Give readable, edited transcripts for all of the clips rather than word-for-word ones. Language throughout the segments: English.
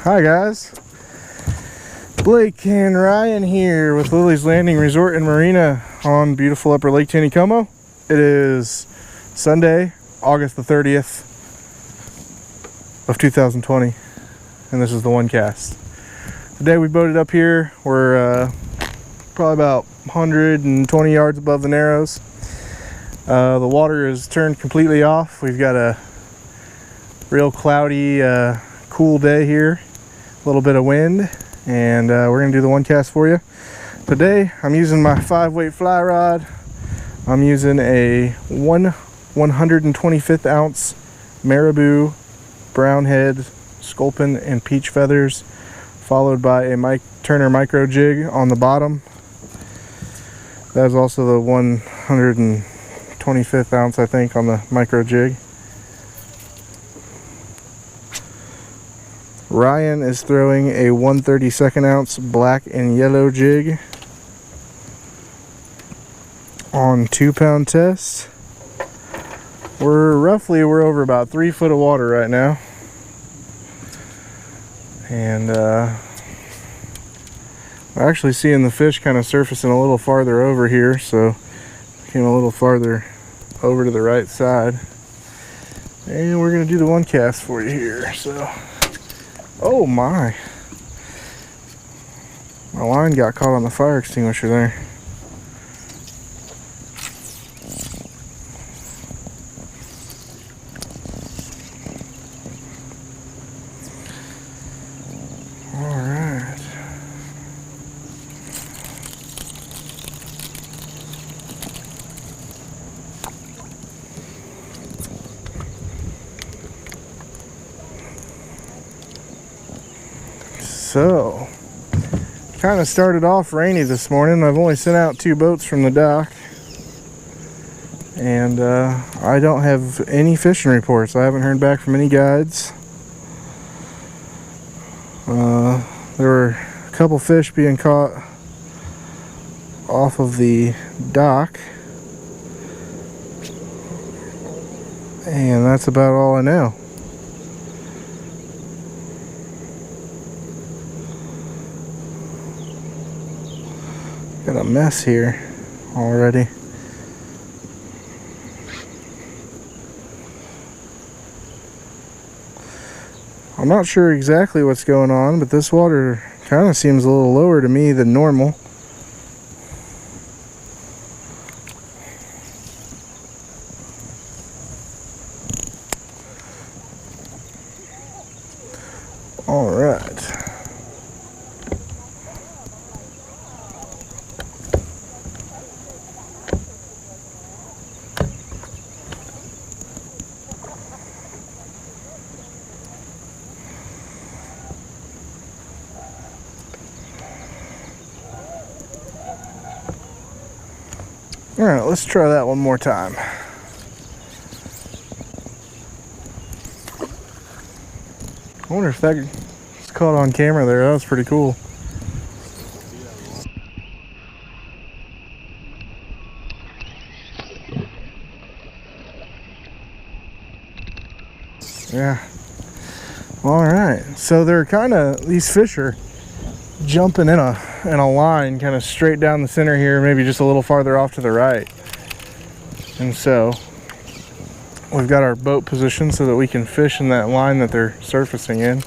Hi guys, Blake and Ryan here with Lilleys Landing Resort and Marina on beautiful Upper Lake Taneycomo. It is Sunday, August the 30th of 2020, and this is the one cast. Today we boated up here. We're probably about 120 yards above the Narrows. The water is turned completely off. We've got a real cloudy, cool day here. A little bit of wind, and we're gonna do the one cast for you. Today I'm using my 5-weight fly rod. I'm using a 125th ounce Marabou brown head, sculpin and peach feathers, followed by a Mike Turner micro jig on the bottom. That is also the 125th ounce, I think, on the micro jig. Ryan is throwing a 1/32 ounce black and yellow jig on 2-pound test. We're over about 3 foot of water right now, and we're actually seeing the fish kind of surfacing a little farther over here, so came a little farther over to the right side, and we're gonna do the one cast for you here. So oh my line got caught on the fire extinguisher there. All right. So, kind of started off rainy this morning. I've only sent out 2 boats from the dock, and I don't have any fishing reports. I haven't heard back from any guides. There were a couple fish being caught off of the dock, and that's about all I know. Got a mess here already. I'm not sure exactly what's going on, but this water kind of seems a little lower to me than normal. All right. All right, let's try that one more time. I wonder if that was caught on camera there. That was pretty cool. Yeah. All right. So they're these fish are jumping in a line kind of straight down the center here, maybe just a little farther off to the right. And so we've got our boat positioned so that we can fish in that line that they're surfacing in.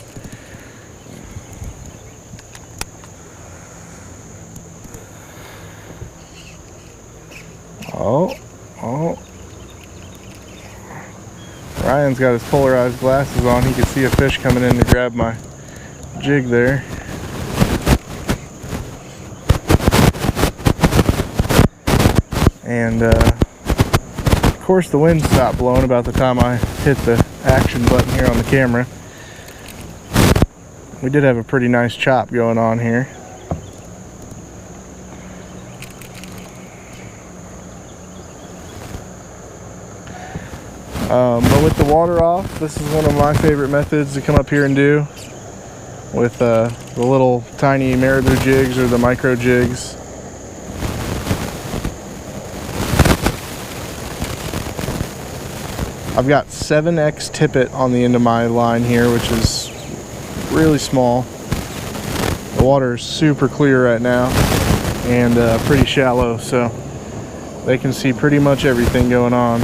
Oh. Ryan's got his polarized glasses on. He could see a fish coming in to grab my jig there. And of course the wind stopped blowing about the time I hit the action button here on the camera. We did have a pretty nice chop going on here. But with the water off, this is one of my favorite methods to come up here and do with the little tiny Marabou jigs or the micro jigs. I've got 7x tippet on the end of my line here, which is really small. The water is super clear right now and pretty shallow, so they can see pretty much everything going on.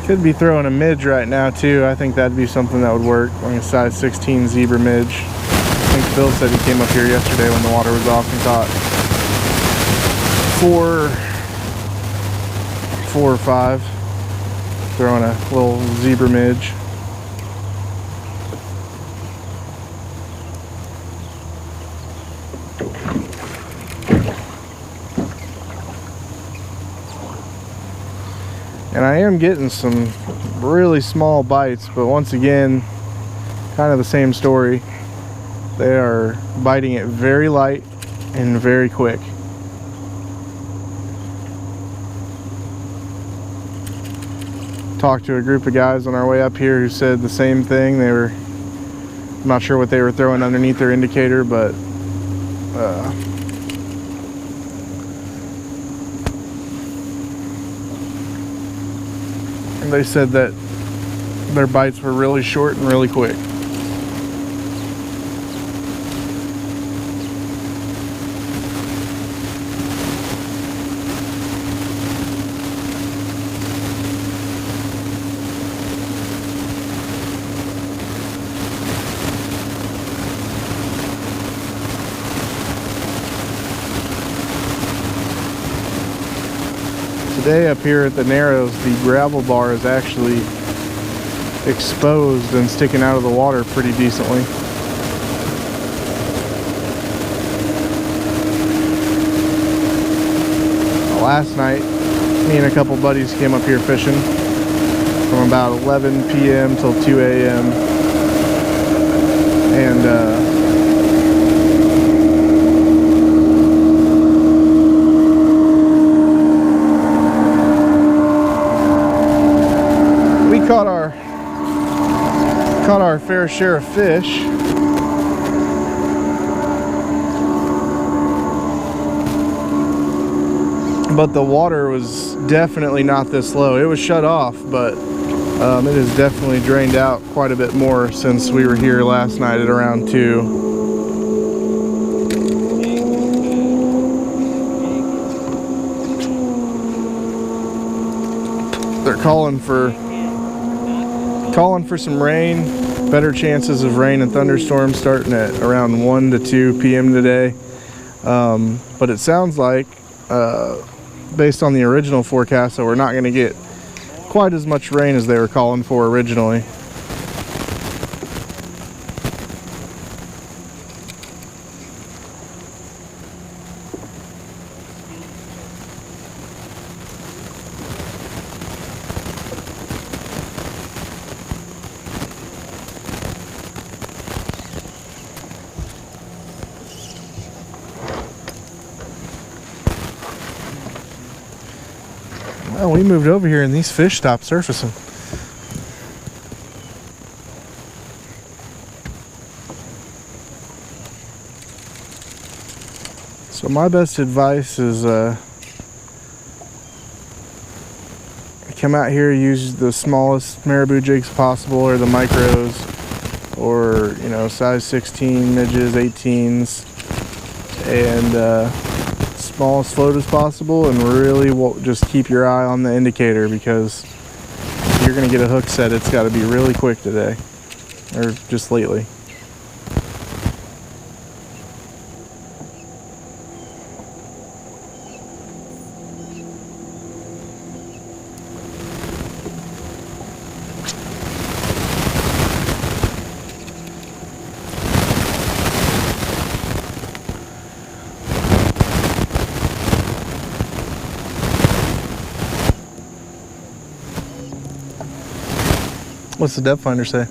Could be throwing a midge right now too. I think that'd be something that would work, like a size 16 zebra midge. I think Phil said he came up here yesterday when the water was off and caught four or five, throwing a little zebra midge. And I am getting some really small bites, but once again, kind of the same story. They are biting it very light and very quick. Talked to a group of guys on our way up here who said the same thing. They were, I'm not sure what they were throwing underneath their indicator, but they said that their bites were really short and really quick. Today up here at the Narrows, the gravel bar is actually exposed and sticking out of the water pretty decently. Last night, me and a couple buddies came up here fishing from about 11 p.m. till 2 a.m. and caught our fair share of fish. But the water was definitely not this low. It was shut off, but it has definitely drained out quite a bit more since we were here last night at around 2. They're calling for some rain, better chances of rain and thunderstorms starting at around 1 to 2 p.m. today. But it sounds like, based on the original forecast, that we're not going to get quite as much rain as they were calling for originally. Well, we moved over here and these fish stopped surfacing. So my best advice is come out here, use the smallest marabou jigs possible, or the micros, or size 16 midges, 18s, and smallest float as possible, and really just keep your eye on the indicator, because if you're going to get a hook set, it's got to be really quick today, or just lately. What's the depth finder say?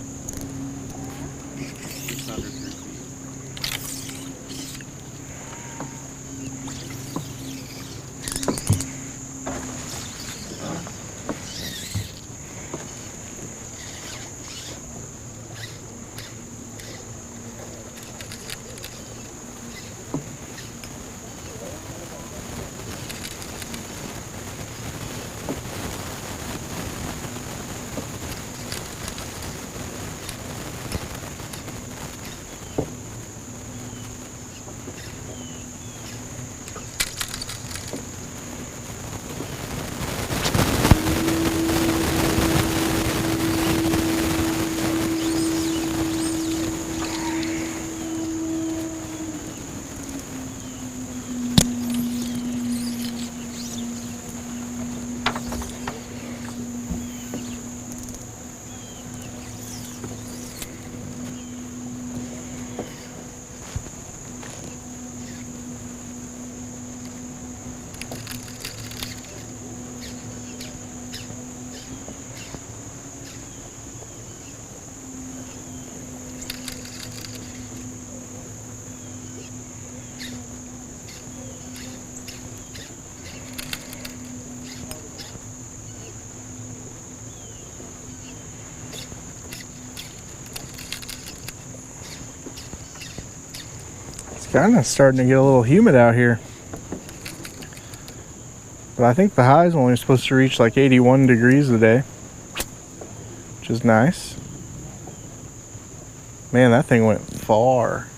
Just under 3 feet. kind of starting to get a little humid out here. But I think the high is only supposed to reach like 81 degrees today, which is nice. Man, that thing went far.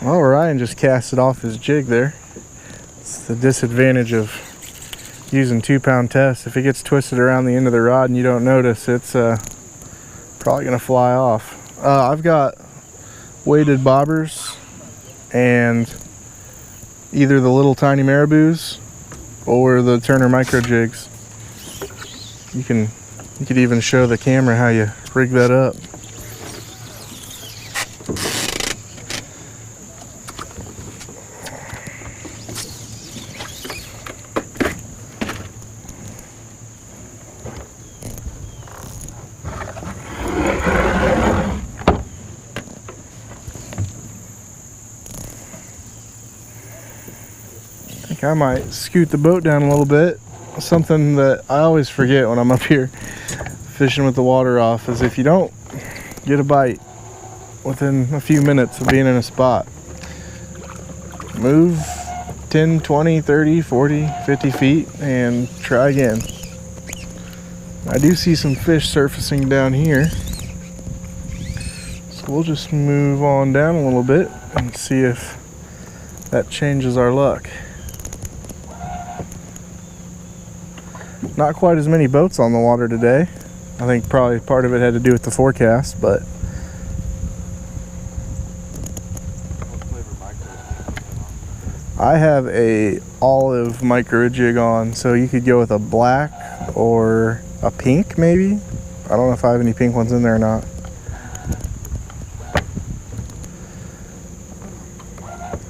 Well, Ryan just cast it off his jig there. It's the disadvantage of using 2-pound test. If it gets twisted around the end of the rod and you don't notice, it's probably gonna fly off. I've got weighted bobbers and either the little tiny marabous or the Turner micro jigs. You could even show the camera how you rig that up. I might scoot the boat down a little bit. Something that I always forget when I'm up here fishing with the water off is if you don't get a bite within a few minutes of being in a spot, move 10, 20, 30, 40, 50 feet and try again. I do see some fish surfacing down here, so we'll just move on down a little bit and see if that changes our luck. Not quite as many boats on the water today. I think probably part of it had to do with the forecast, but I have a olive micro jig on, so you could go with a black or a pink maybe. I don't know if I have any pink ones in there or not.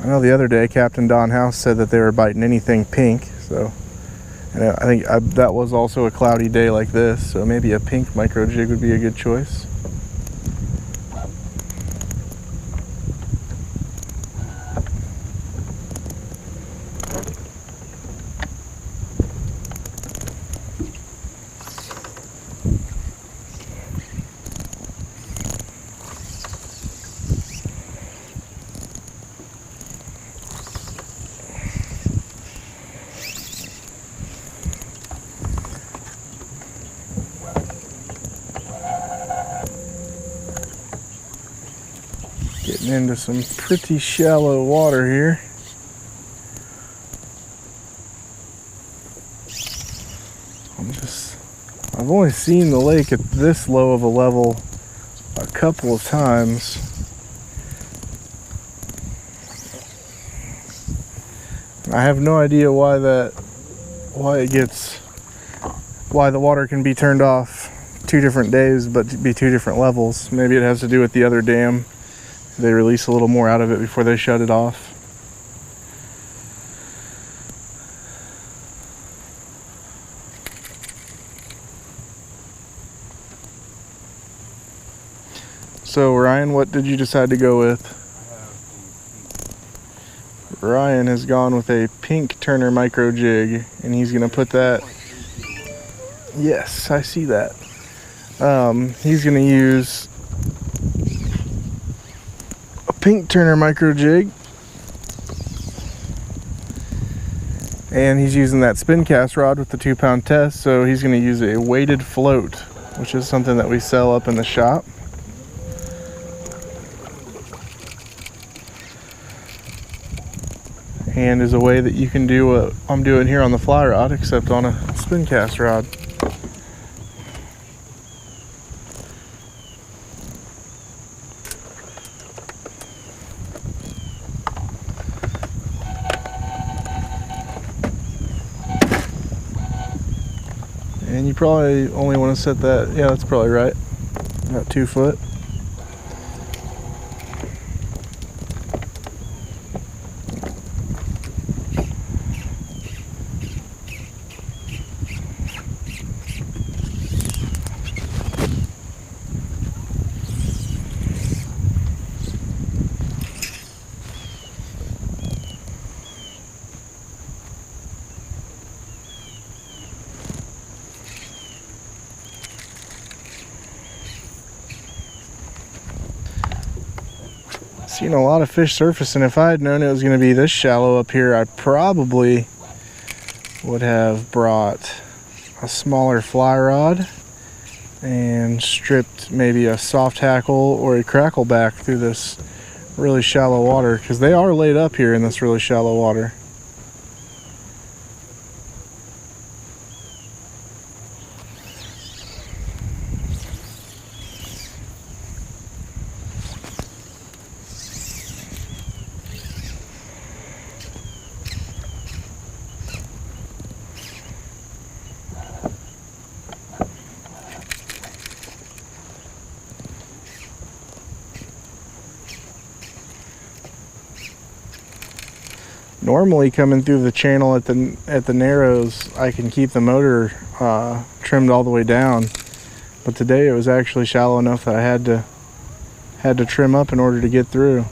I know the other day Captain Don House said that they were biting anything pink, so. And I think that was also a cloudy day like this, so maybe a pink micro jig would be a good choice. Getting into some pretty shallow water here. I've only seen the lake at this low of a level a couple of times. I have no idea why the water can be turned off 2 different days but be 2 different levels. Maybe it has to do with the other dam. They release a little more out of it before they shut it off. So Ryan, what did you decide to go with? Ryan has gone with a pink Turner micro jig, and he's gonna put that. Yes, I see that. He's gonna use pink Turner micro jig, and he's using that spin cast rod with the 2-pound test, so he's going to use a weighted float, which is something that we sell up in the shop. And is a way that you can do what I'm doing here on the fly rod, except on a spin cast rod. And you probably only want to set that, yeah, that's probably right, about 2 foot. Seen a lot of fish surfacing. If I had known it was going to be this shallow up here, I probably would have brought a smaller fly rod and stripped maybe a soft hackle or a crackle back through this really shallow water, because they are laid up here in this really shallow water. Normally coming through the channel at the narrows, I can keep the motor trimmed all the way down, but today it was actually shallow enough that I had to trim up in order to get through.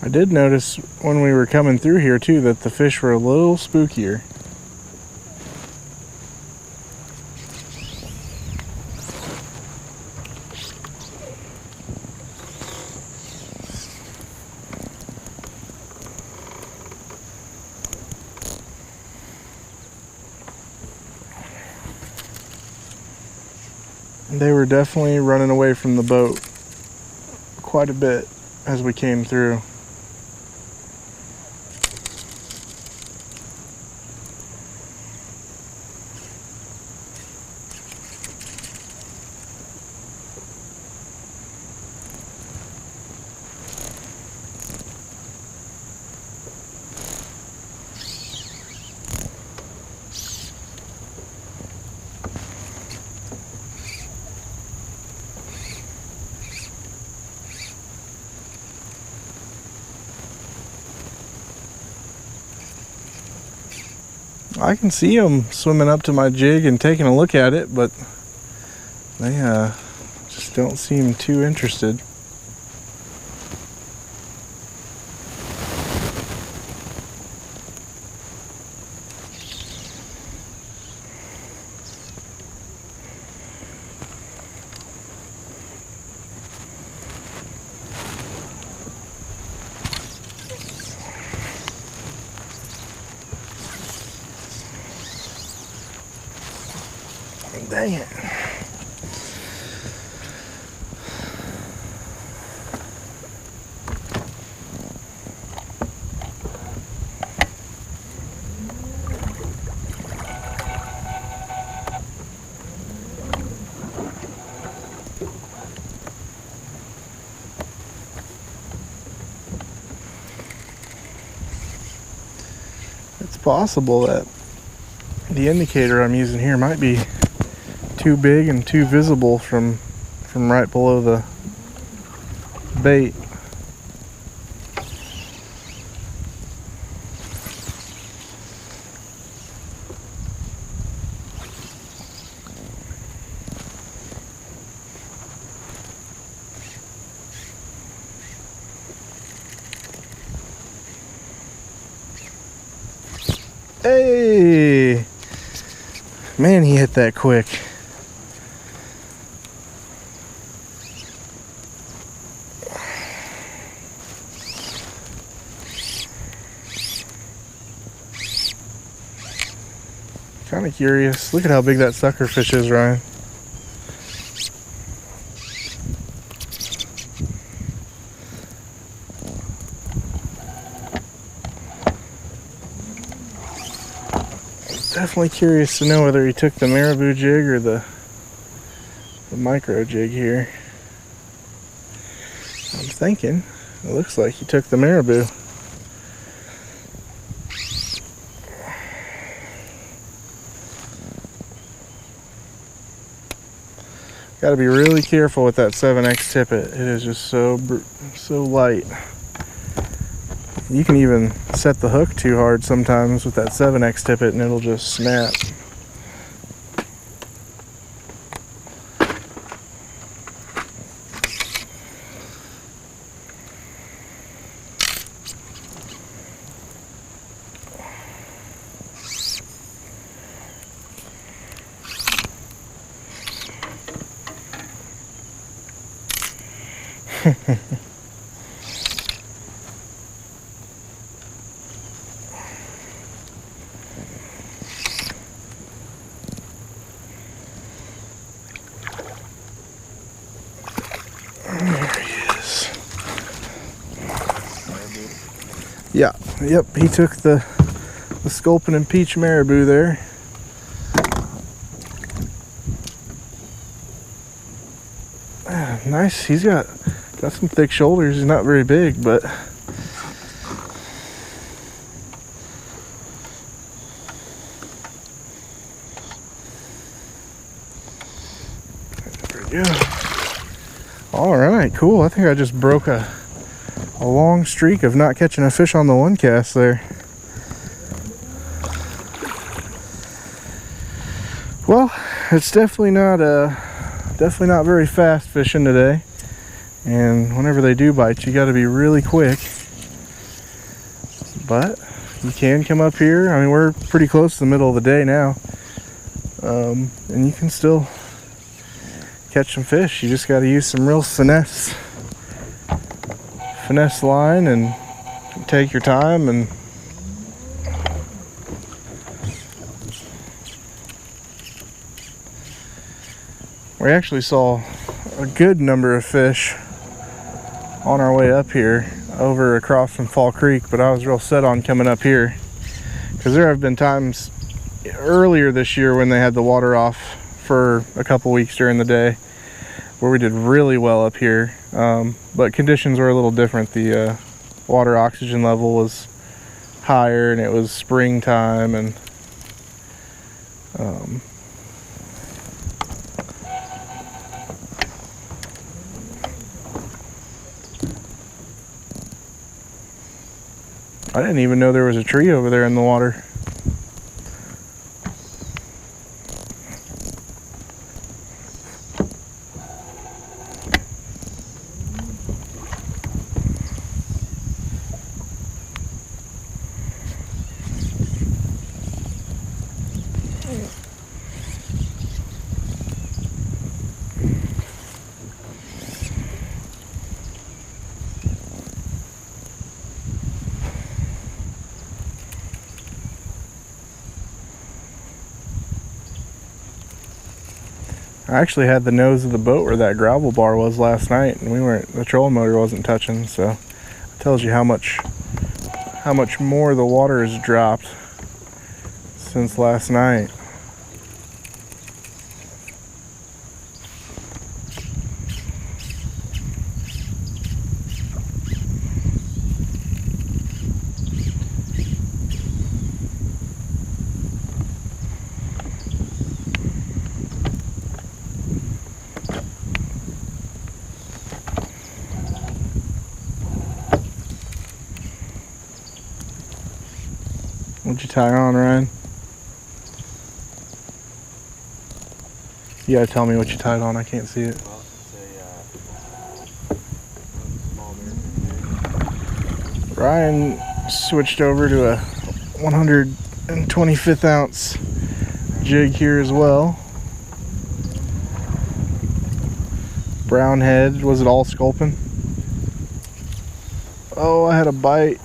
I did notice when we were coming through here too that the fish were a little spookier. They were definitely running away from the boat quite a bit as we came through. I can see them swimming up to my jig and taking a look at it, but they just don't seem too interested. Dang it. It's possible that the indicator I'm using here might be too big and too visible from right below the bait. Hey! Man, he hit that quick. Kind of curious. Look at how big that sucker fish is, Ryan. Definitely curious to know whether he took the marabou jig or the micro jig here. I'm thinking it looks like he took the marabou. Got to be really careful with that 7X tippet. It is just so light. You can even set the hook too hard sometimes with that 7X tippet and it'll just snap. Yeah, yep, he took the sculpin and peach marabou there. Nice, he's got some thick shoulders. He's not very big, but there we go. All right, cool. I think I just broke a long streak of not catching a fish on the one cast there. Well, it's definitely not very fast fishing today, and whenever they do bite, you got to be really quick. But you can come up here. I mean, we're pretty close to the middle of the day now, and you can still catch some fish. You just got to use some real finesse line and take your time. And we actually saw a good number of fish on our way up here over across from Fall Creek, but I was real set on coming up here because there have been times earlier this year when they had the water off for a couple weeks during the day where we did really well up here, but conditions were a little different. The water oxygen level was higher and it was springtime, and I didn't even know there was a tree over there in the water. I actually had the nose of the boat where that gravel bar was last night, and the trolling motor wasn't touching, so it tells you how much more the water has dropped since last night. What'd you tie on, Ryan? You gotta tell me what you tied on. I can't see it. Well, it's a small American. Ryan switched over to a 125th ounce jig here as well. Brown head. Was it all sculpin? Oh, I had a bite.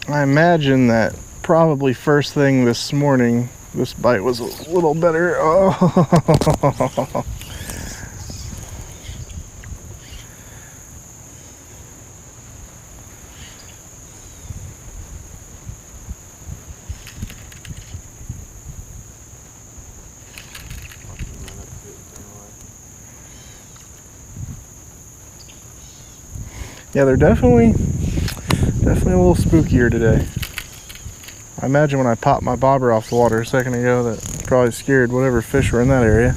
I imagine that probably first thing this morning, this bite was a little better. Oh. Yeah, they're definitely a little spookier today. I imagine when I popped my bobber off the water a second ago, that probably scared whatever fish were in that area.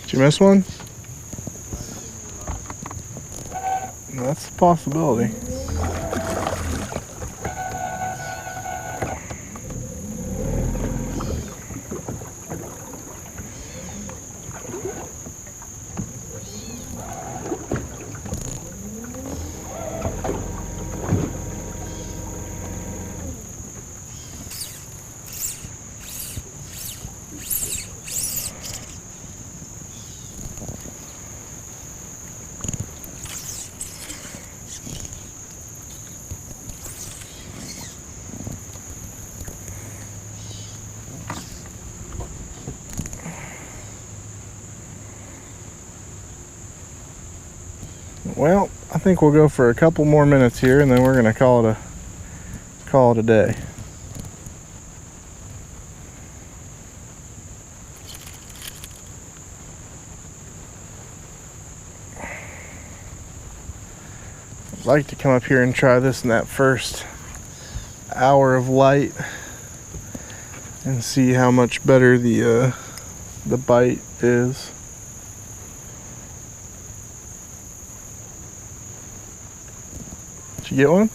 Did you miss one? That's a possibility. Well, I think we'll go for a couple more minutes here, and then we're gonna call it a day. I'd like to come up here and try this in that first hour of light and see how much better the bite is. Did you get one?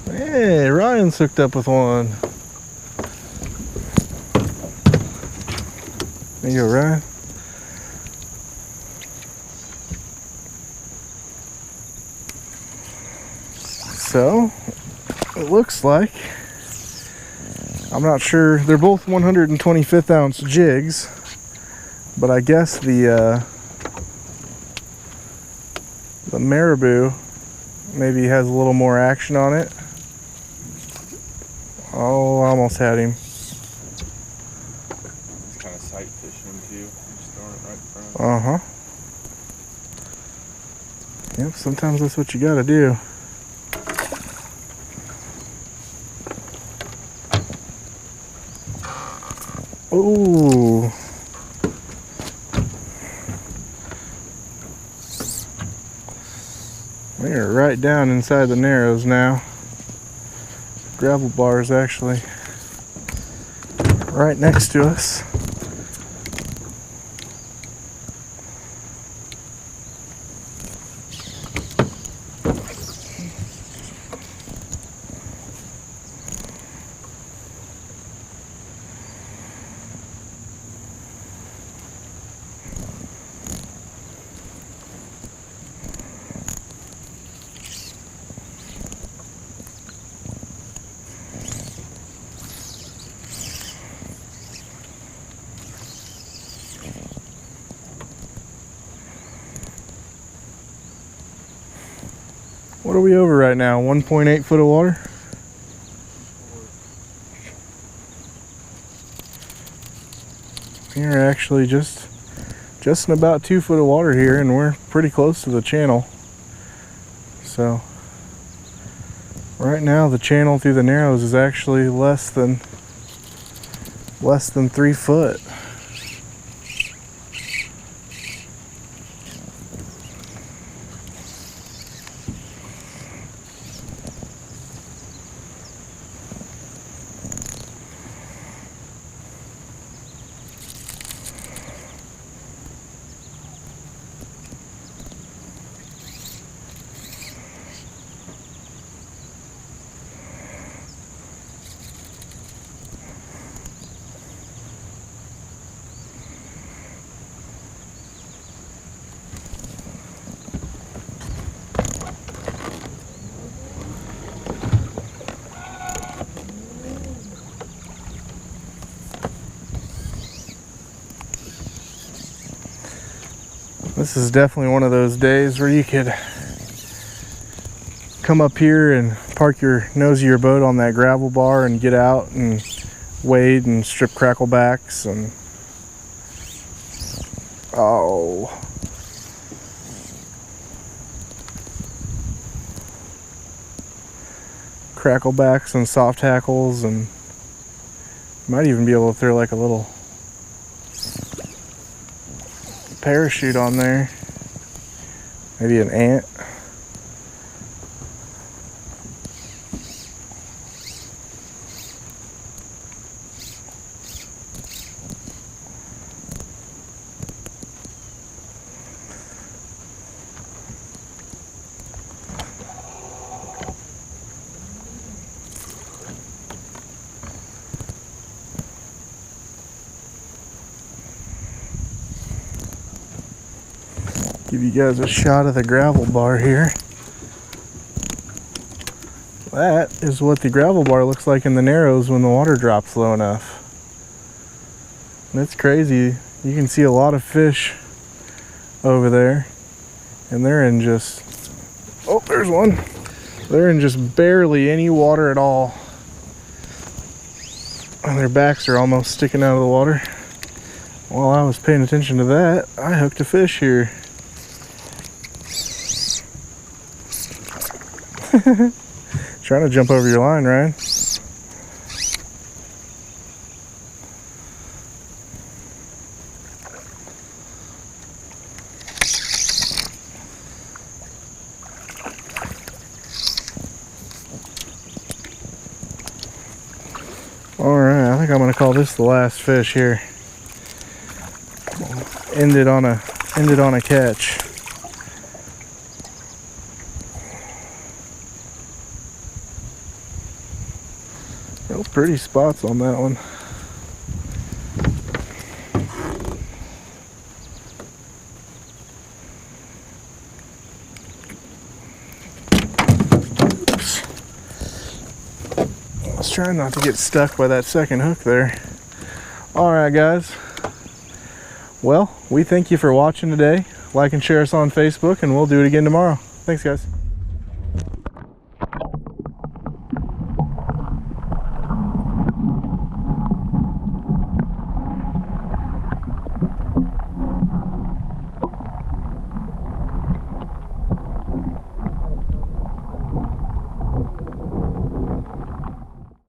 Hey, Ryan's hooked up with one. There you go, Ryan. So, it looks like, I'm not sure, they're both 125th ounce jigs, but I guess the marabou maybe has a little more action on it. Oh, I almost had him. It's kind of sight fishing too. Just throwing it right in front. Yep, sometimes that's what you gotta do. Ooh. We are right down inside the narrows now. Gravel bar is actually right next to us. What are we over right now? 1.8 foot of water? We're actually just in about 2 foot of water here, and we're pretty close to the channel. So right now the channel through the narrows is actually less than 3 foot. This is definitely one of those days where you could come up here and park your nose of your boat on that gravel bar and get out and wade and strip cracklebacks and cracklebacks and soft hackles, and might even be able to throw like a little parachute on there, maybe an ant. Give you guys a shot of the gravel bar here. That is what the gravel bar looks like in the Narrows when the water drops low enough. And it's crazy. You can see a lot of fish over there, and they're in just, oh, there's one. They're in just barely any water at all. And their backs are almost sticking out of the water. While I was paying attention to that, I hooked a fish here. Trying to jump over your line, Ryan. Alright, I think I'm gonna call this the last fish here. Ended on a catch. Real pretty spots on that one. Oops. I was trying not to get stuck by that second hook there. Alright guys. Well, we thank you for watching today. Like and share us on Facebook, and we'll do it again tomorrow. Thanks guys.